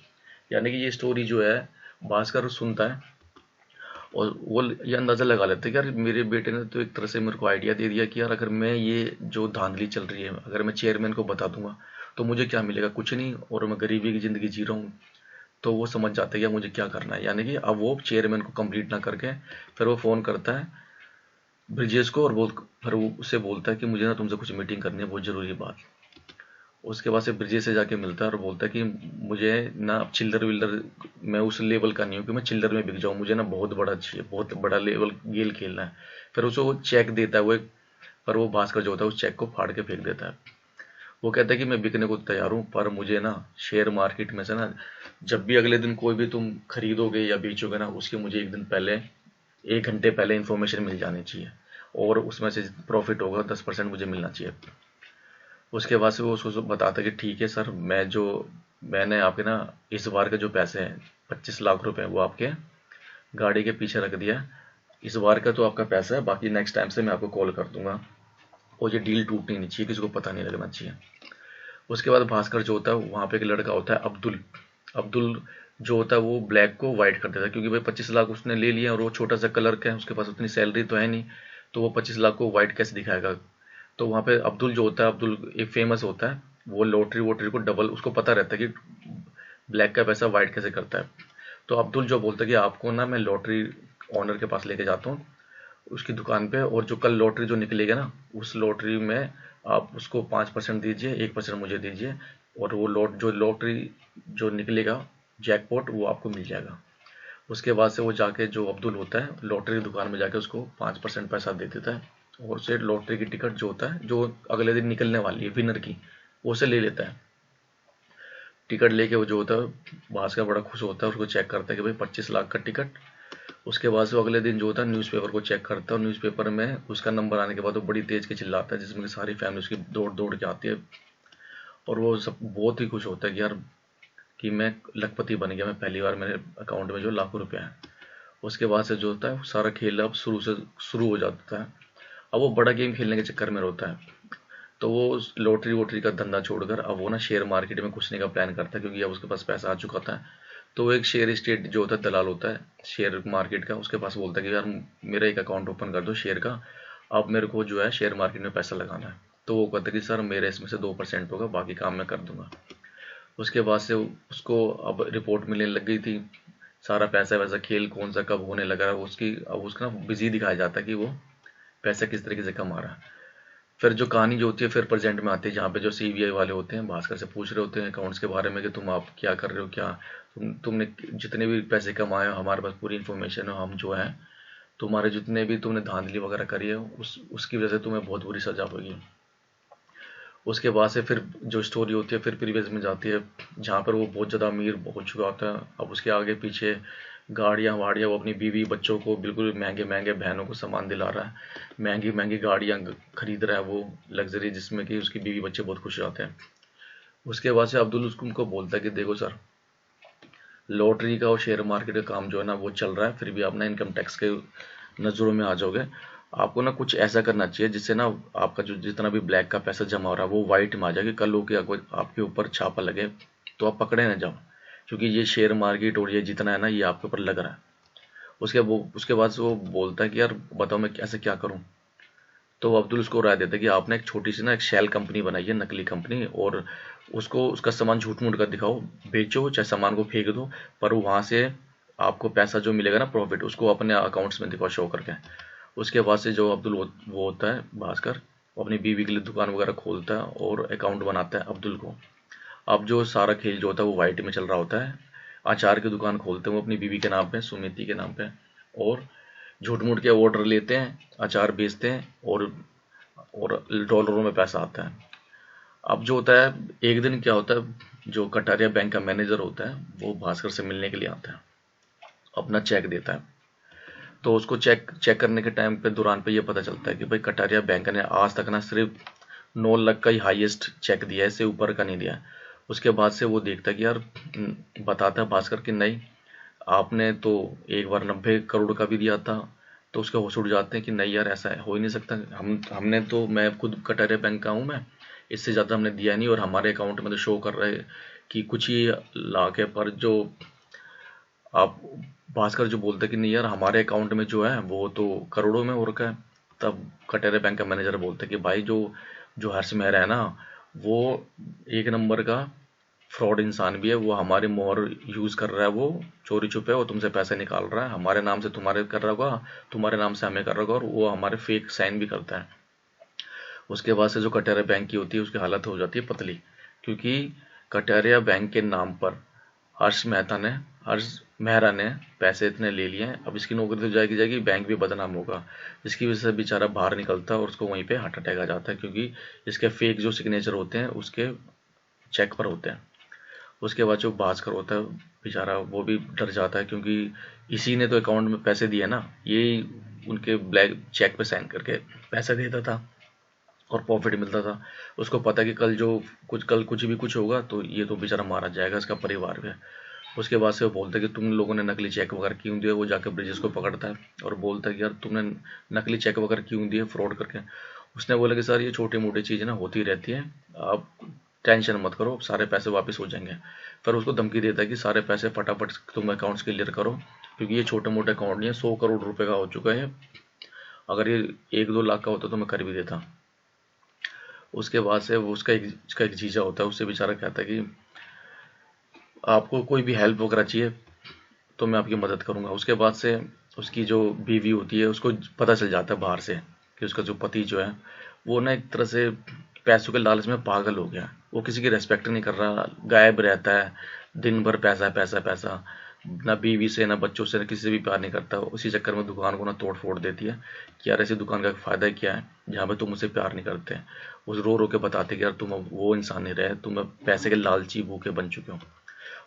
यानी कि ये स्टोरी जो है भास्कर सुनता है, और वो ये अंदाज़ा लगा लेते हैं कि यार मेरे बेटे ने तो एक तरह से मेरे को आइडिया दे दिया कि यार अगर मैं ये जो धांधली चल रही है अगर मैं चेयरमैन को बता दूंगा तो मुझे क्या मिलेगा, कुछ नहीं, और मैं गरीबी की ज़िंदगी जी रहा हूँ। तो वो समझ जाते हैं कि मुझे क्या करना है, यानी कि अब वो चेयरमैन को कंप्लीट ना करके फिर वो फ़ोन करता है ब्रिजेश को और फिर वो उससे बोलता है कि मुझे ना तुमसे कुछ मीटिंग करनी है, बहुत ज़रूरी बात। उसके बाद से ब्रिजेश से जाके मिलता है और बोलता है कि मुझे ना अब चिल्लर विल्लर, मैं उस लेवल का नहीं हूँ कि मैं चिल्लर में बिक जाऊँ, मुझे ना बहुत बड़ा चाहिए, बहुत बड़ा लेवल गेल खेलना है। फिर उसको वो चेक देता है वो एक, पर वो भास्कर जो होता है उस चेक को फाड़ के फेंक देता है। वो कहता है कि मैं बिकने को तैयार हूँ, पर मुझे ना शेयर मार्केट में से ना जब भी अगले दिन कोई भी तुम खरीदोगे या बेचोगे ना उसके मुझे एक दिन पहले, 1 घंटे पहले इन्फॉर्मेशन मिल जानी चाहिए, और उसमें से प्रॉफिट होगा 10% मुझे मिलना चाहिए। उसके बाद से वो उसको बताता है कि ठीक है सर, मैंने आपके ना इस बार के जो पैसे हैं 25 लाख रुपए वो आपके गाड़ी के पीछे रख दिया है। इस बार का तो आपका पैसा है, बाकी नेक्स्ट टाइम से मैं आपको कॉल कर दूंगा, और ये डील टूटनी नहीं चाहिए, किसी को पता नहीं लगना चाहिए। उसके बाद भास्कर जो होता है वहाँ पे एक लड़का होता है अब्दुल। अब्दुल जो होता है वो ब्लैक को वाइट कर देता है, क्योंकि भाई 25 लाख उसने ले लिया और वो छोटा सा कलर का है, उसके पास उतनी सैलरी तो है नहीं, तो वो 25 लाख को वाइट कैसे दिखाएगा। तो वहाँ पे अब्दुल जो होता है, अब्दुल एक फेमस होता है, वो लॉटरी वोटरी को डबल उसको पता रहता है कि ब्लैक का पैसा वाइट कैसे करता है। तो अब्दुल जो बोलता है कि आपको ना मैं लॉटरी ऑनर के पास लेके जाता हूँ उसकी दुकान पे, और जो कल लॉटरी जो निकलेगा ना उस लॉटरी में आप उसको 5% दीजिए, 1% मुझे दीजिए, और वो लॉटरी जो निकलेगा जैकपॉट वो आपको मिल जाएगा। उसके बाद से वो जाके जो अब्दुल होता है लॉटरी की दुकान में जाके उसको 5% पैसा दे देता है, और उसे लॉटरी की टिकट जो होता है जो अगले दिन निकलने वाली है विनर की, वो उसे ले लेता है। टिकट लेके वो जो होता है भास्कर बड़ा खुश होता है, उसको चेक करता है कि भाई 25 लाख का टिकट। उसके बाद से वो अगले दिन जो होता है न्यूज़पेपर को चेक करता है, और न्यूज़पेपर में उसका नंबर आने के बाद वो बड़ी तेज के चिल्लाता है, जिसमें कि सारी फैमिली उसकी दौड़ दौड़ के आती है, और वो सब बहुत ही खुश होता है कि यार कि मैं लखपति बन गया, मैं पहली बार मेरे अकाउंट में जो लाखों रुपया है। उसके बाद से जो होता है सारा खेल अब शुरू हो जाता है। अब वो बड़ा गेम खेलने के चक्कर में होता है, तो वो लॉटरी वोटरी का धंधा छोड़कर अब वो ना शेयर मार्केट में घुसने का प्लान करता है, क्योंकि अब उसके पास पैसा आ चुका था। तो वो एक शेयर स्टेट जो होता है दलाल होता है शेयर मार्केट का, उसके पास बोलता है कि यार मेरा एक अकाउंट ओपन कर दो शेयर का, अब मेरे को जो है शेयर मार्केट में पैसा लगाना है। तो वो कहता है कि सर मेरे इसमें से 2% होगा, बाकी काम मैं कर दूंगा। उसके बाद से उसको अब रिपोर्ट मिलने लग गई थी, सारा पैसा वैसा खेल कौन सा कब होने लगा है उसकी, अब उसका ना बिजी दिखाया जाता है कि वो पैसा किस तरीके से कमा रहा है। फिर जो कहानी जो होती है फिर प्रेजेंट में आती है, जहाँ पे जो सीबीआई वाले होते हैं भास्कर से पूछ रहे होते हैं अकाउंट्स के बारे में कि तुम आप क्या कर रहे हो, क्या तुमने जितने भी पैसे कमाए हो हमारे पास पूरी इन्फॉर्मेशन है, हम जो है तुम्हारे जितने भी तुमने धांधली वगैरह करी है उसकी वजह से तुम्हें बहुत बुरी सजा होगी। उसके बाद से फिर जो स्टोरी होती है फिर प्रीवियस में जाती है, जहाँ पर वो बहुत ज़्यादा अमीर हो चुका होता है। अब उसके आगे पीछे गाड़ियाँ वाड़ियाँ, वो अपनी बीवी बच्चों को बिल्कुल महंगे महंगे बहनों को सामान दिला रहा है, महंगी महंगी गाड़ियाँ खरीद रहा है वो लग्जरी, जिसमें कि उसकी बीवी बच्चे बहुत खुश रहते हैं। उसके बाद से अब्दुल उसको उनको बोलता है कि देखो सर, लॉटरी का और शेयर मार्केट का काम जो है ना वो चल रहा है, फिर भी आप ना इनकम टैक्स के नज़रों में आ जाओगे। आपको ना कुछ ऐसा करना चाहिए जिससे ना आपका जो जितना भी ब्लैक का पैसा जमा हो रहा है वो वाइट में आ जाए, कि कल को आपके ऊपर छापा लगे तो आप पकड़े ना जाओ, क्योंकि ये शेयर मार्केट और ये जितना है ना ये आपके ऊपर लग रहा है। उसके बाद से वो बोलता है कि यार बताओ मैं ऐसे क्या करूं। तो अब्दुल उसको राय देता है कि आपने एक छोटी सी ना एक शेल कंपनी बनाई है, नकली कंपनी, और उसको उसका सामान झूठ मूठ कर दिखाओ, बेचो चाहे सामान को फेंक दो, पर वहां से आपको पैसा जो मिलेगा ना प्रॉफिट उसको अपने अकाउंट्स में दिखाओ शो करके। उसके बाद से जो अब्दुल वो होता है भास्कर, वो अपनी बीवी के लिए दुकान वगैरह खोलता है और अकाउंट बनाता है अब्दुल को। अब जो सारा खेल जो होता है वो वाइट में चल रहा होता है। अचार की दुकान खोलते हैं वो अपनी बीवी के नाम पे, सुमिति के नाम पे, और झूठ मूठ के ऑर्डर लेते हैं, अचार बेचते हैं, और डॉलरों में पैसा आता है। अब जो होता है एक दिन क्या होता है, जो कटारिया बैंक का मैनेजर होता है वो भास्कर से मिलने के लिए आता है, अपना चेक देता है। तो उसको चेक चेक करने के टाइम पे दौरान पे ये पता चलता है कि भाई कटारिया बैंक ने आज तक ना सिर्फ 9 लाख का ही हाईएस्ट चेक दिया है, इससे ऊपर का नहीं दिया है। उसके बाद से वो देखता है कि यार बताता है भास्कर कि नहीं, आपने तो एक बार 90 करोड़ का भी दिया था। तो उसके होश उड़ जाते हैं कि नहीं यार ऐसा हो ही नहीं सकता, हमने तो, मैं खुद कटारिया बैंक का हूँ मैं, इससे ज़्यादा हमने दिया नहीं, और हमारे अकाउंट में तो शो कर रहे कि कुछ ही लाख है, पर जो आप भास्कर जो बोलते कि नहीं यार हमारे अकाउंट में जो है वो तो करोड़ों में हो रखा है, तब कटेरे बैंक का मैनेजर बोलता है कि भाई जो जो हर्ष मेहरा है ना, वो एक नंबर का फ्रॉड इंसान भी है, वो हमारी मोहर यूज कर रहा है, वो चोरी छुपे वो तुमसे पैसे निकाल रहा है, हमारे नाम से तुम्हारे कर रहा होगा, तुम्हारे नाम से हमें कर रहा होगा, और वो हमारे फेक साइन भी करता है। उसके बाद से जो कटारिया बैंक की होती है उसकी हालत हो जाती है पतली, क्योंकि कटारिया बैंक के नाम पर हर्ष मेहता ने हर्ष मेहरा ने पैसे इतने ले लिए हैं, अब इसकी नौकरी तो जाएगी जाएगी, बैंक भी बदनाम होगा, जिसकी वजह से बेचारा बाहर निकलता है और उसको वहीं पे हार्ट अटैक आ जाता है, क्योंकि इसके फेक जो सिग्नेचर होते हैं उसके चेक पर होते हैं। उसके बाद जो भास्कर होता है बेचारा वो भी डर जाता है, क्योंकि इसी ने तो अकाउंट में पैसे दिए ना, ये उनके ब्लैक चेक पे साइन करके पैसे देता था और प्रॉफिट मिलता था। उसको पता है कि कल कुछ भी कुछ होगा तो ये तो बेचारा मारा जाएगा, इसका परिवार भी है। उसके बाद से वो बोलता है कि तुम लोगों ने नकली चेक वगैरह क्यों दिए, वो जाकर ब्रिजेश को पकड़ता है और बोलता है कि यार तुमने नकली चेक वगैरह क्यों दिए फ्रॉड करके। उसने बोला कि सर ये छोटी मोटी चीज़ें ना होती रहती हैं, आप टेंशन मत करो, सारे पैसे वापस हो जाएंगे। फिर उसको धमकी देता है कि सारे पैसे फटाफट तुम अकाउंट्स क्लियर करो, क्योंकि ये छोटे मोटे अकाउंट नहीं है, 100 करोड़ रुपए का हो चुका है, अगर ये 1-2 लाख का होता तो मैं कर भी देता। उसके बाद से वो उसका एक जीजा होता है, उससे बेचारा कहता है कि आपको कोई भी हेल्प वगैरह चाहिए तो मैं आपकी मदद करूंगा। उसके बाद से उसकी जो बीवी होती है उसको पता चल जाता है बाहर से कि उसका जो पति जो है वो ना एक तरह से पैसों के लालच में पागल हो गया, वो किसी की रेस्पेक्ट नहीं कर रहा, गायब रहता है, दिन भर पैसा पैसा पैसा, ना बीवी से ना बच्चों से ना किसी से भी प्यार नहीं करता। उसी चक्कर में दुकान को ना तोड़ फोड़ देती है कि यार ऐसी दुकान का फायदा क्या है जहाँ पे तुम मुझसे प्यार नहीं करते। उस रो रो के बताते कि यार तुम अब वो इंसान नहीं रहे, तुम अब पैसे के लालची भूखे बन चुके हो।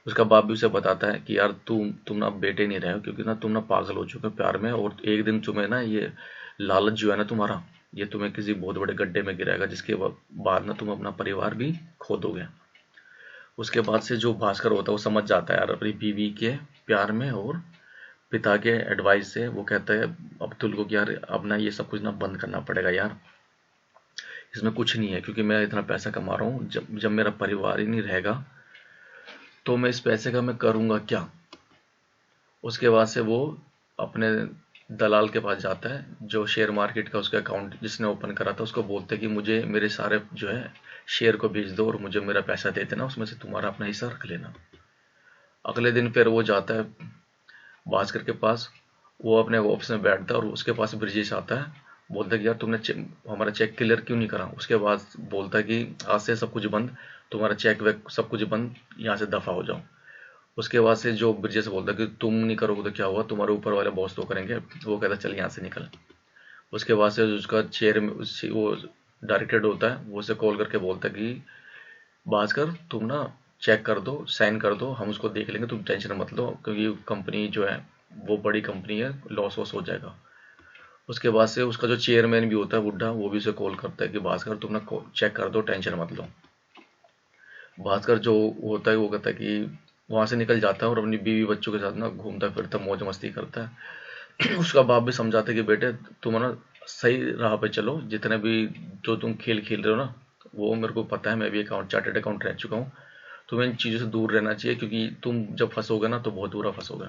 उसका बाप भी उसे बताता है कि यार तुम ना बेटे नहीं रहे हो, क्योंकि ना तुम ना पागल हो चुके हो प्यार में, और एक दिन तुम्हें ना ये लालच जो है ना तुम्हारा, ये तुम्हें किसी बहुत बड़े गड्ढे में गिराएगा, जिसके बाद ना तुम अपना परिवार भी खो दोगे। उसके बाद से जो भास्कर होता है वो समझ जाता है यार अपनी बीवी के प्यार में, और पिता के एडवाइस से वो कहता है अब्दुल को कि यार अब ना ये सब कुछ ना बंद करना पड़ेगा यार, इसमें कुछ नहीं है, क्योंकि मैं इतना पैसा कमा रहा हूँ, जब जब मेरा परिवार ही नहीं रहेगा तो मैं इस पैसे का मैं करूँगा क्या। उसके बाद से वो अपने दलाल के पास जाता है, जो शेयर मार्केट का उसका अकाउंट जिसने ओपन करा था, उसको बोलते हैं कि मुझे मेरे सारे जो है शेयर को भेज दो और मुझे मेरा पैसा दे देना, उसमें से तुम्हारा अपना हिस्सा रख लेना। अगले दिन फिर वो जाता है भास्कर के पास, वो अपने ऑफिस में बैठता है और उसके पास ब्रिजेश आता है, बोलता है कि यार तुमने हमारा चेक क्लियर क्यों नहीं करा। उसके बाद बोलता है कि आज से सब कुछ बंद, तुम्हारा चेक वेक सब कुछ बंद, यहाँ से दफा हो जाओ। उसके बाद से जो ब्रिजेश बोलता है कि तुम नहीं करोगे तो क्या हुआ, तुम्हारे ऊपर वाले बॉस तो करेंगे। वो कहता है चल यहाँ से निकल। उसके बाद से उसका चेयर में वो डायरेक्टेड होता है, वो उसे कॉल करके बोलता है कि भास्कर तुम ना चेक कर दो, साइन कर दो, हम उसको देख लेंगे, तुम टेंशन मत लो, क्योंकि कंपनी जो है वो बड़ी कंपनी है, लॉस वॉस हो जाएगा। उसके बाद से उसका जो चेयरमैन भी होता है बुढ़ा, वो भी उसे कॉल करता है कि भास्कर तुम ना चेक कर दो, टेंशन मत लो। भास्कर जो होता है वो कहता है कि वहां से निकल जाता है और अपनी बीवी बच्चों के साथ ना घूमता फिरता मौज मस्ती करता है। उसका बाप भी समझाता है कि बेटे तुम ना सही राह पे चलो, जितने भी जो तुम खेल खेल रहे हो ना वो मेरे को पता है, मैं भी चार्टेड अकाउंट रह चुका हूँ, तुम्हें इन चीज़ों से दूर रहना चाहिए, क्योंकि तुम जब फंसोगे ना तो बहुत बुरा फंसोगे।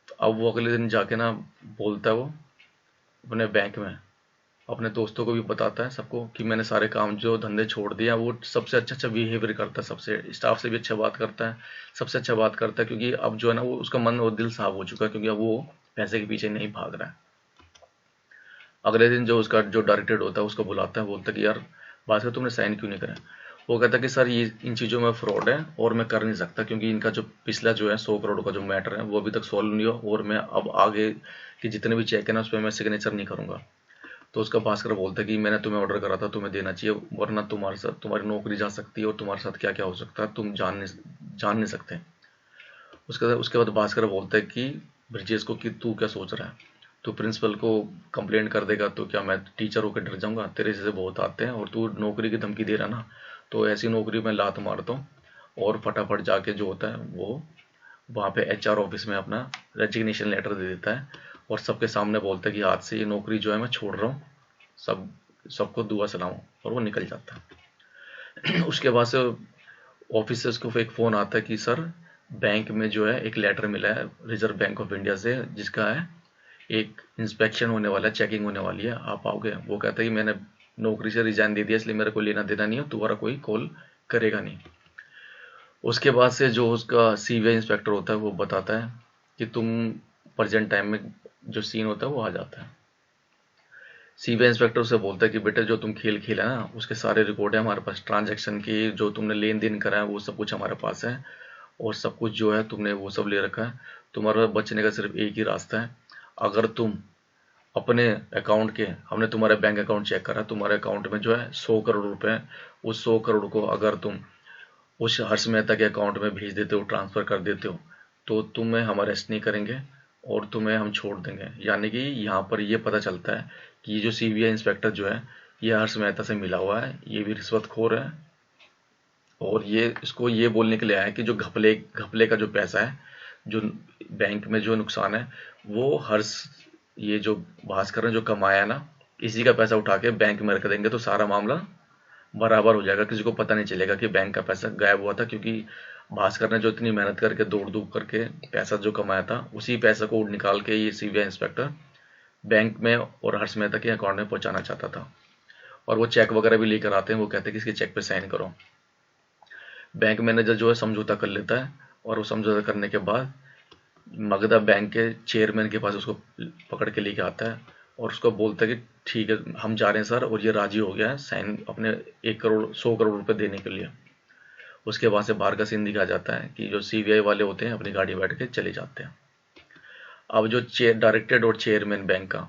तो अब वो अगले दिन जाके ना बोलता है वो अपने बैंक में, अपने दोस्तों को भी बताता है सबको कि मैंने सारे काम जो धंधे छोड़ दिया। वो सबसे अच्छा अच्छा बिहेवियर करता है, सबसे स्टाफ से भी अच्छा बात करता है, सबसे अच्छा बात करता है, क्योंकि अब जो है ना वो उसका मन और दिल साफ हो चुका है, क्योंकि अब वो पैसे के पीछे नहीं भाग रहा है। अगले दिन जो उसका जो डायरेक्टर होता है उसको बुलाता है, बोलता है कि यार भास्कर तुमने साइन क्यों नहीं करा। वो कहता है कि सर ये इन चीज़ों में फ्रॉड है और मैं कर नहीं सकता, क्योंकि इनका जो पिछला जो है 100 करोड़ का जो मैटर है वो अभी तक सॉल्व नहीं हुआ, और मैं अब आगे के जितने भी चेक है ना उस पर मैं सिग्नेचर नहीं करूंगा। तो उसका भास्कर बोलता है कि मैंने तुम्हें ऑर्डर करा था, तुम्हें देना चाहिए, वरना तुम्हारे साथ तुम्हारी नौकरी जा सकती है और तुम्हारे साथ क्या क्या हो सकता है तुम जान नहीं सकते। उसके उसके बाद भास्कर बोलता है कि ब्रजेश को कि तू क्या सोच रहा है, तू प्रिंसिपल को कंप्लेंट कर देगा तो क्या मैं टीचर होकर डर जाऊंगा, तेरे जैसे बहुत आते हैं, और तू नौकरी की धमकी दे रहा ना, तो ऐसी नौकरी में लात मारता हूँ और फटाफट जाके जो होता है वो वहाँ पे एचआर ऑफिस में अपना रेजिग्नेशन लेटर दे देता है, और सबके सामने बोलता है कि आज से ये नौकरी जो है मैं छोड़ रहा हूँ, सब सबको दुआ सलाम, और वो निकल जाता है। उसके बाद से ऑफिस से उसको एक फ़ोन आता है कि सर बैंक में जो है एक लेटर मिला है रिजर्व बैंक ऑफ इंडिया से, जिसका है एक इंस्पेक्शन होने वाला है, चेकिंग होने वाली है, आप आओगे। वो कहता है कि मैंने नौकरी से रिजाइन दे दिया, इसलिए मेरे को लेना देना नहीं है, दोबारा कोई कॉल करेगा नहीं। उसके बाद से जो उसका सीबीआई इंस्पेक्टर होता है वो बताता है कि तुम प्रेजेंट टाइम में जो सीन होता है वो आ जाता है। सीबीआई इंस्पेक्टर उसे बोलता है कि बेटे जो तुम खेल खेला ना उसके सारे रिकॉर्ड है हमारे पास, ट्रांजैक्शन की, जो तुमने लेन देन करा है वो सब कुछ हमारे पास है, और सब कुछ जो है तुमने वो सब ले रखा है। तुम्हारा बचने का सिर्फ एक ही रास्ता है, अगर तुम अपने अकाउंट के, हमने तुम्हारा बैंक अकाउंट चेक करा, तुम्हारे अकाउंट में जो है 100 करोड़ रुपए है, उस 100 करोड़ को अगर तुम उस हर्ष मेहता के अकाउंट में भेज देते हो, ट्रांसफर कर देते हो, तो तुम्हें हम अरेस्ट नहीं करेंगे और तुम्हें हम छोड़ देंगे। यानी कि यहाँ पर ये पता चलता है कि ये जो सीबीआई इंस्पेक्टर जो है ये हर्ष मेहता से मिला हुआ है, ये भी रिश्वतखोर है, और ये इसको ये बोलने के लिए आया है कि जो घपले घपले का जो पैसा है, जो बैंक में जो नुकसान है, वो हर्ष, ये जो भास्कर ने जो कमाया ना, इसी का पैसा उठा के बैंक में रख देंगे तो सारा मामला बराबर हो जाएगा, किसी को पता नहीं चलेगा कि बैंक का पैसा गायब हुआ था, क्योंकि भास्कर ने जो इतनी मेहनत करके दौड़ धूप करके पैसा जो कमाया था, उसी पैसा को निकाल के ये सीबीआई इंस्पेक्टर बैंक में और हर्ष मेहता के अकाउंट में पहुंचाना चाहता था। और वो चेक वगैरह भी लेकर आते हैं, वो कहते हैं कि इसके चेक पे साइन करो। बैंक मैनेजर जो है समझौता कर लेता है, और वो समझौता करने के बाद मगधा बैंक के चेयरमैन के पास उसको पकड़ के लेके आता है, और उसको बोलता है कि ठीक है हम जा रहे हैं सर, और ये राजी हो गया है साइन अपने 1 करोड़ 100 करोड़ रुपए देने के लिए। उसके बाद से बाहर का सीन दिखाया जाता है कि जो सीबीआई वाले होते हैं अपनी गाड़ी बैठ के चले जाते हैं। अब जो चेयर डायरेक्टर और चेयरमैन बैंक का,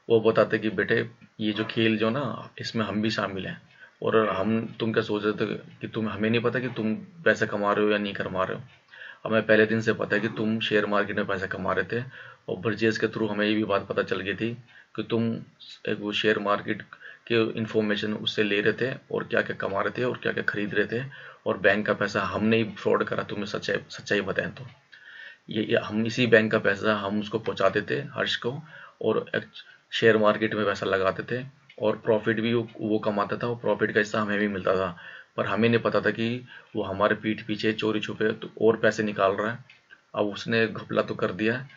वो बताते कि बेटे ये जो खेल जो ना इसमें हम भी शामिल हैं, और हम, तुम क्या सोच रहे थे कि तुम, हमें नहीं पता कि तुम पैसा कमा रहे हो या नहीं कमा रहे हो, हमें पहले दिन से पता है कि तुम शेयर मार्केट में पैसा कमा रहे थे, और ब्रजेश के थ्रू हमें ये भी बात पता चल गई थी कि तुम एक वो शेयर मार्केट के इंफॉर्मेशन उससे ले रहे थे, और क्या क्या कमा रहे थे और क्या क्या खरीद रहे थे, और बैंक का पैसा हमने ही फ्रॉड करा, तुम्हें सच्चाई सच्चाई बताएं तो ये हम इसी बैंक का पैसा हम उसको पहुंचा देते हर्ष को, और शेयर मार्केट में पैसा लगाते थे, और प्रॉफिट भी वो कमाता था, और प्रॉफिट का हिस्सा हमें भी मिलता था, पर हमें नहीं पता था कि वो हमारे पीठ पीछे चोरी छुपे तो और पैसे निकाल रहा है। अब उसने घपला तो कर दिया है,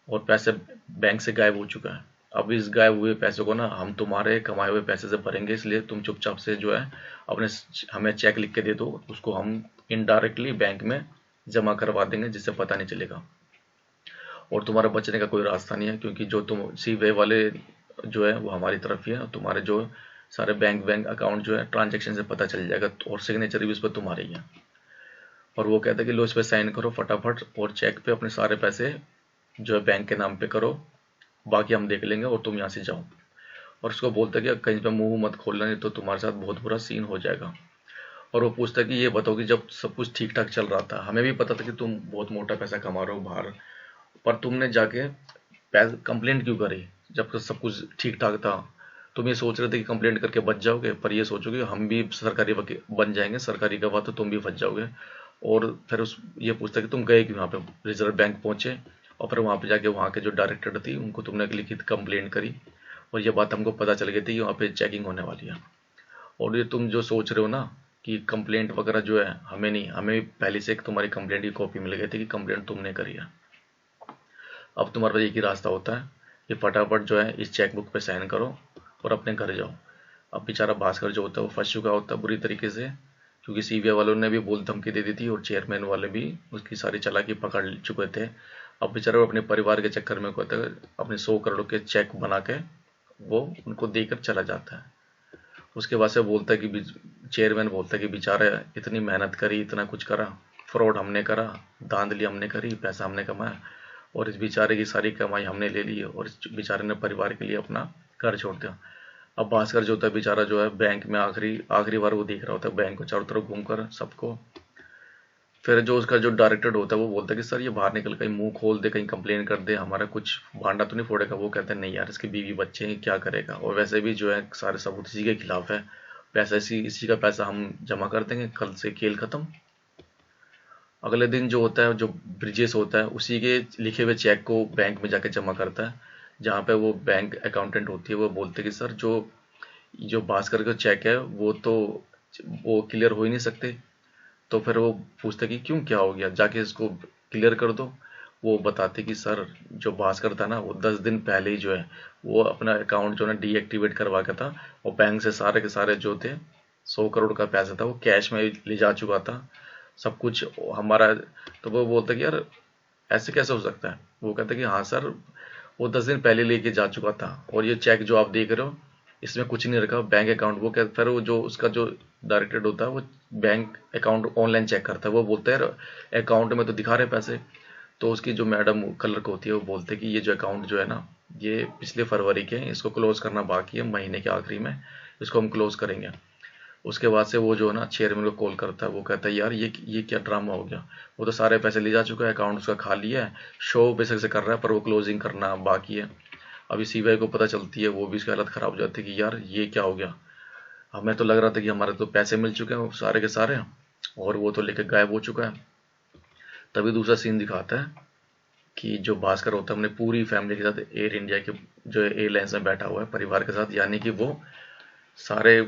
और पैसे बैंक से गायब हो चुका है। अब इस गायब हुए पैसे को ना हम तुम्हारे कमाए हुए पैसे से भरेंगे, इसलिए तुम चुपचाप से जो है अपने हमें चेक लिख के दे दो, उसको हम इनडायरेक्टली बैंक में जमा करवा देंगे, जिससे पता नहीं चलेगा, और तुम्हारा बचने का कोई रास्ता नहीं है, क्योंकि जो तुम सीबीआई वाले जो है वो हमारी तरफ ही है, तुम्हारे जो सारे बैंक अकाउंट जो है ट्रांजेक्शन से पता चल जाएगा, और सिग्नेचर भी उस पर तुम्हारी है। और वो कहता है कि लो इस पर साइन करो फटाफट, और चेक पे अपने सारे पैसे जो है बैंक के नाम पे करो, बाकी हम देख लेंगे और तुम यहाँ से जाओ। और उसको बोलता है कि कहीं पे मुंह मत खोलना, नहीं तो तुम्हारे साथ बहुत बुरा सीन हो जाएगा। और वो पूछता है कि ये बताओ कि जब सब कुछ ठीक ठाक चल रहा था, हमें भी पता था कि तुम बहुत मोटा पैसा कमा रहे हो बाहर, पर तुमने जाके कंप्लेंट क्यों करी जब तक सब कुछ ठीक ठाक था? तुम ये सोच रहे थे कि कंप्लेंट करके बच जाओगे, पर ये सोचोगे हम भी सरकारी वकील बन जाएंगे, सरकारी गवाह, तो तुम भी बच जाओगे। और फिर उस ये पूछता कि तुम गए क्यों वहाँ पे, रिजर्व बैंक पहुंचे, और फिर वहाँ पे जाके वहाँ के जो डायरेक्टर थी उनको तुमने लिखित कंप्लेंट करी, और ये बात हमको पता चल गई थी कि वहाँ पे चेकिंग होने वाली है। और ये तुम जो सोच रहे हो ना कि कंप्लेंट वगैरह जो है हमें नहीं, हमें पहले से एक तुम्हारी कंप्लेंट की कॉपी मिल गई थी कि कंप्लेंट तुमने करी है। अब तुम्हारे पास एक ही रास्ता होता है कि फटाफट जो है इस चेकबुक पे साइन करो और अपने घर जाओ। अब बेचारा भास्कर जो होता है वो फंस चुका होता है बुरी तरीके से, क्योंकि सीबीआई वालों ने भी बोल धमकी दे दी थी, और चेयरमैन वाले भी उसकी सारी चालाकी पकड़ चुके थे। अब बेचारा वो अपने परिवार के चक्कर में कहता है अपने 100 करोड़ के चेक बना के वो उनको देकर चला जाता है। उसके बाद से बोलता है कि चेयरमैन बोलता है कि बेचारा इतनी मेहनत करी, इतना कुछ करा, फ्रॉड हमने करा, धांधली हमने करी, पैसा हमने कमाया, और इस बेचारे की सारी कमाई हमने ले ली, और इस बेचारे ने परिवार के लिए अपना घर छोड़ दिया। अब भास्कर जो होता है बेचारा जो है बैंक में आखिरी आखिरी बार वो देख रहा होता है बैंक को चारों तरफ घूमकर सबको। फिर जो उसका जो डायरेक्टर होता है वो बोलता है कि सर ये बाहर निकल कहीं मुंह खोल दे, कहीं कंप्लेन कर दे, हमारा कुछ भांडा तो नहीं फोड़ेगा। वो कहता है नहीं यार, इसके बीवी बच्चे हैं, क्या करेगा, और वैसे भी जो है सारे सबूत इसी के खिलाफ है, पैसा इसी का पैसा हम जमा कर देंगे, कल से खेल खत्म। अगले दिन जो होता है, जो ब्रिजेश होता है उसी के लिखे हुए चेक को बैंक में जाके जमा करता है, जहाँ पे वो बैंक अकाउंटेंट होती है, वो बोलते हैं कि सर जो भास्कर का चेक है वो तो वो क्लियर हो ही नहीं सकते, तो फिर वो पूछते कि क्यों, क्या हो गया, जाके इसको क्लियर कर दो। वो बताते कि सर जो भास्कर था ना, वो 10 दिन पहले ही जो है वो अपना अकाउंट जो है ना डीएक्टिवेट करवा के था, और बैंक से सारे के सारे जो थे 100 करोड़ का पैसा था वो कैश में ले जा चुका था सब कुछ हमारा। तो वो बोलता कि यार ऐसे कैसे हो सकता है। वो कहता कि हाँ सर, वो 10 दिन पहले लेके जा चुका था, और ये चेक जो आप देख रहे हो इसमें कुछ नहीं रखा बैंक अकाउंट। वो क्या, फिर वो जो उसका जो डायरेक्टेड होता है वो बैंक अकाउंट ऑनलाइन चेक करता है। वो बोलता है यार अकाउंट में तो दिखा रहे पैसे। तो उसकी जो मैडम क्लर्क होती है वो बोलते कि ये जो अकाउंट जो है ना, ये पिछले फरवरी के हैं, इसको क्लोज करना बाकी है, महीने के आखिरी में इसको हम क्लोज करेंगे। उसके बाद से वो जो है ना चेयरमैन को कॉल करता है। वो कहता है यार ये क्या ड्रामा हो गया, वो तो सारे पैसे ले जा चुका है, अकाउंट उसका खाली है, शो बेसिक से कर रहा है पर वो क्लोजिंग करना बाकी है। अभी सीबीआई को पता चलती है, वो भी उसकी हालत खराब हो जाती है कि यार ये क्या हो गया, हमें तो लग रहा था कि हमारे तो पैसे मिल चुके हैं सारे के सारे, और वो तो लेके गायब हो चुका है। तभी दूसरा सीन दिखाता है कि जो भास्कर होता है अपने पूरी फैमिली के साथ एयर इंडिया के जो एयरलाइंस में बैठा हुआ है परिवार के साथ, यानी कि वो सारे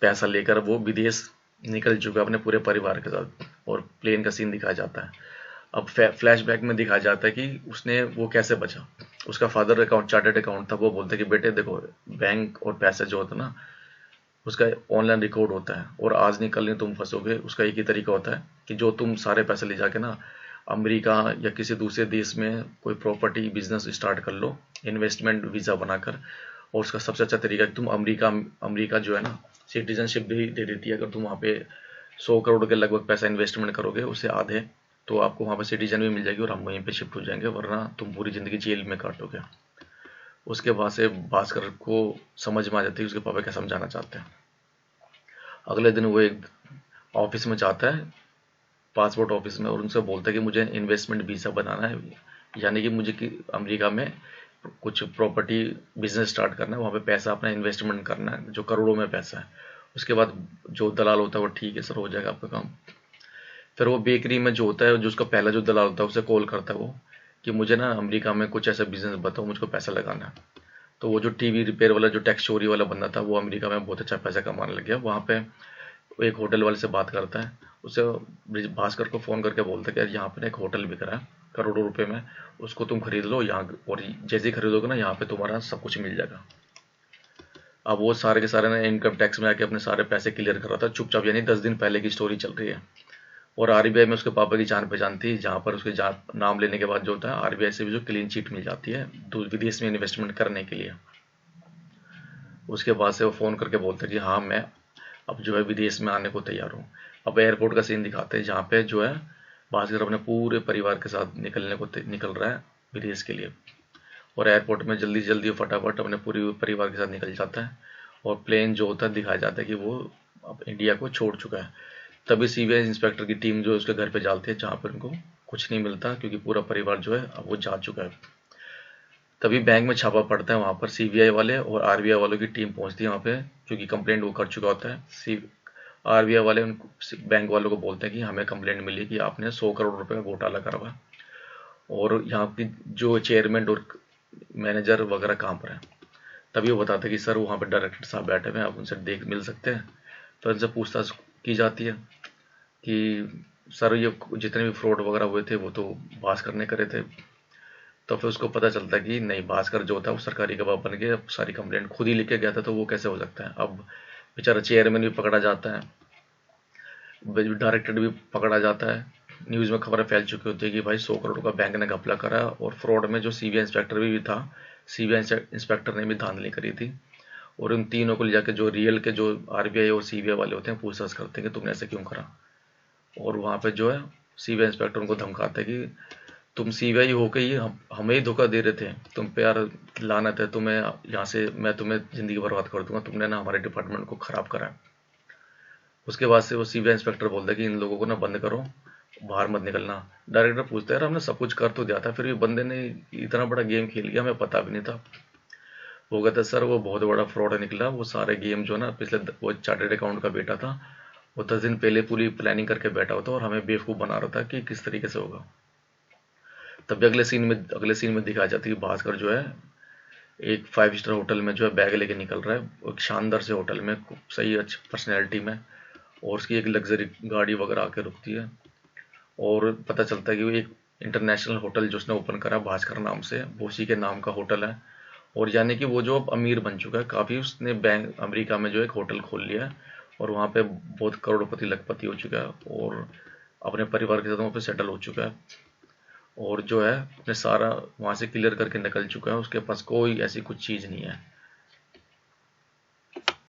पैसा लेकर वो विदेश निकल चुका है अपने पूरे परिवार के साथ, और प्लेन का सीन दिखाया जाता है। अब फ्लैशबैक में दिखाया जाता है कि उसने वो कैसे बचा। उसका फादर अकाउंट चार्टर्ड अकाउंट था। वो बोलते कि बेटे देखो, बैंक और पैसे जो होता है ना उसका ऑनलाइन रिकॉर्ड होता है, और आज नहीं कल नहीं तुम फंसोगे। उसका एक ही तरीका होता है कि जो तुम सारे पैसे ले जाके ना अमेरिका या किसी दूसरे देश में कोई प्रॉपर्टी बिजनेस स्टार्ट कर लो इन्वेस्टमेंट वीज़ा बनाकर। और उसका सबसे अच्छा तरीका है कि तुम अमेरिका अमेरिका जो है ना सिटीजनशिप भी दे देती है। अगर तुम वहाँ पे 100 करोड़ के लगभग पैसा इन्वेस्टमेंट करोगे उससे आधे, तो आपको वहाँ पे सिटीजन भी मिल जाएगी और हम वहीं पे शिफ्ट हो जाएंगे, वरना तुम पूरी ज़िंदगी जेल में काटोगे। उसके बाद से भास्कर को समझ में आ जाती है उसके पापा क्या समझाना चाहते हैं। अगले दिन वो एक ऑफिस में जाता है, पासपोर्ट ऑफिस में, और उनसे बोलता है कि मुझे इन्वेस्टमेंट वीज़ा बनाना है, यानी कि मुझे कि अमेरिका में कुछ प्रॉपर्टी बिजनेस स्टार्ट करना है, वहाँ पे पैसा अपना इन्वेस्टमेंट करना है जो करोड़ों में पैसा है। उसके बाद जो दलाल होता है वो ठीक है सर हो जाएगा आपका काम। फिर वो बेकरी में जो होता है, जो उसका पहला जो दलाल होता है उसे कॉल करता है वो कि मुझे ना अमेरिका में कुछ ऐसा बिजनेस बताओ, मुझको पैसा लगाना है। तो वो जो टीवी रिपेयर वाला जो टैक्स चोरी वाला बंदा था वो अमेरिका में बहुत अच्छा पैसा कमाने लग गया। वहाँ पे वो एक होटल वाले से बात करता है, उसे भास्कर को फ़ोन करके बोलता है कि यार यहाँ पे ना एक होटल बिक रहा है करोड़ों रुपए में, उसको तुम खरीद लो यहाँ, और जैसे ही खरीदोगे ना यहाँ पे तुम्हारा सब कुछ मिल जाएगा। अब वो सारे के सारे ना इनकम टैक्स में आके अपने सारे पैसे क्लियर कर रहा था चुपचाप, यानी 10 दिन पहले की स्टोरी चल रही है। और आरबीआई में उसके पापा की जान पहचान थी, जहाँ पर उसके नाम लेने के बाद जो होता है आरबीआई से भी जो क्लीन चिट मिल जाती है विदेश में इन्वेस्टमेंट करने के लिए। उसके बाद से वो फ़ोन करके बोलते हैं कि हाँ मैं अब जो है विदेश में आने को तैयार हूँ। अब एयरपोर्ट का सीन दिखाते हैं जहाँ पे जो है भास्कर अपने पूरे परिवार के साथ निकल रहा है विदेश के लिए। और एयरपोर्ट में जल्दी जल्दी फटाफट अपने पूरे परिवार के साथ निकल जाता है, और प्लेन जो होता है दिखाया जाता है कि वो अब इंडिया को छोड़ चुका है। तभी सीबीआई इंस्पेक्टर की टीम जो है उसके घर पे जाती है, जहाँ पर उनको कुछ नहीं मिलता क्योंकि पूरा परिवार जो है अब वो जा चुका है। तभी बैंक में छापा पड़ता है, वहाँ पर सीबीआई वाले और आरबीआई वालों की टीम पहुँचती है वहाँ पे, क्योंकि कंप्लेंट वो कर चुका होता है। आरबीआई वाले उनको बैंक वालों को बोलते हैं कि हमें कंप्लेंट मिली कि आपने 100 करोड़ रुपए का घोटाला करा, और यहाँ की जो चेयरमैन और मैनेजर वगैरह कहाँ पर है। तभी वो बताते हैं कि सर वहाँ पर डायरेक्टर साहब बैठे हुए हैं, आप उनसे देख मिल सकते हैं। तो उनसे पूछताछ की जाती है कि सर ये जितने भी फ्रॉड वगैरह हुए थे वो तो भास्कर ने करे थे। तो फिर उसको पता चलता है कि नहीं, भास्कर जो था वो सरकारी गवाह बन के सारी कंप्लेंट खुद ही लिख के गया था, तो वो कैसे हो सकता है। अब बेचारा चेयरमैन भी पकड़ा जाता है, डायरेक्टर भी पकड़ा जाता है। न्यूज़ में खबरें फैल चुकी होती है कि भाई 100 करोड़ का बैंक ने घपला करा, और फ्रॉड में जो सीबीआई इंस्पेक्टर भी था, सीबीआई इंस्पेक्टर ने भी धांधली करी थी। और उन तीनों को ले जाकर जो रियल के जो आरबीआई और सीबीआई वाले होते हैं पूछताछ करते हैं कि तुमने ऐसा क्यों करा। और वहाँ पे जो है सीबीआई इंस्पेक्टर उनको धमकाते हैं कि तुम सीबीआई होके ही हमें ही धोखा दे रहे थे, तुम पे यार लानत है, तुम्हें यहाँ से मैं तुम्हें ज़िंदगी बर्बाद कर दूंगा, तुमने ना हमारे डिपार्टमेंट को ख़राब करा है। उसके बाद से वो सीबीआई इंस्पेक्टर बोलता है कि इन लोगों को ना बंद करो, बाहर मत निकलना। डायरेक्टर पूछता है यार हमने सब कुछ कर तो दिया था, फिर भी बंदे ने इतना बड़ा गेम खेल गया, हमें पता भी नहीं था। वो कहता है सर वो बहुत बड़ा फ्रॉड निकला, वो सारे गेम जो ना पिछले वो चार्टर्ड अकाउंट का बेटा था, वो 10 दिन पहले पूरी प्लानिंग करके बैठा होता और हमें बेवकूफ़ बना रहा था कि किस तरीके से होगा। तब अगले सीन में दिखाई जाती है कि भास्कर जो है एक 5 स्टार होटल में जो है बैग लेके निकल रहा है, एक शानदार से होटल में, सही अच्छी पर्सनैलिटी में। और उसकी एक लग्जरी गाड़ी वगैरह आके रुकती है और पता चलता है कि वो एक इंटरनेशनल होटल जो उसने ओपन करा भास्कर नाम से, वो उसी के नाम का होटल है। और यानी कि वो जो अब अमीर बन चुका है काफ़ी, उसने बैंक अमेरिका में जो एक होटल खोल लिया है और वहाँ पे बहुत करोड़पति लखपति हो चुका है और अपने परिवार के साथ वहाँ पे सेटल हो चुका है और जो है अपने सारा वहाँ से क्लियर करके निकल चुका है, उसके पास कोई ऐसी कुछ चीज़ नहीं है।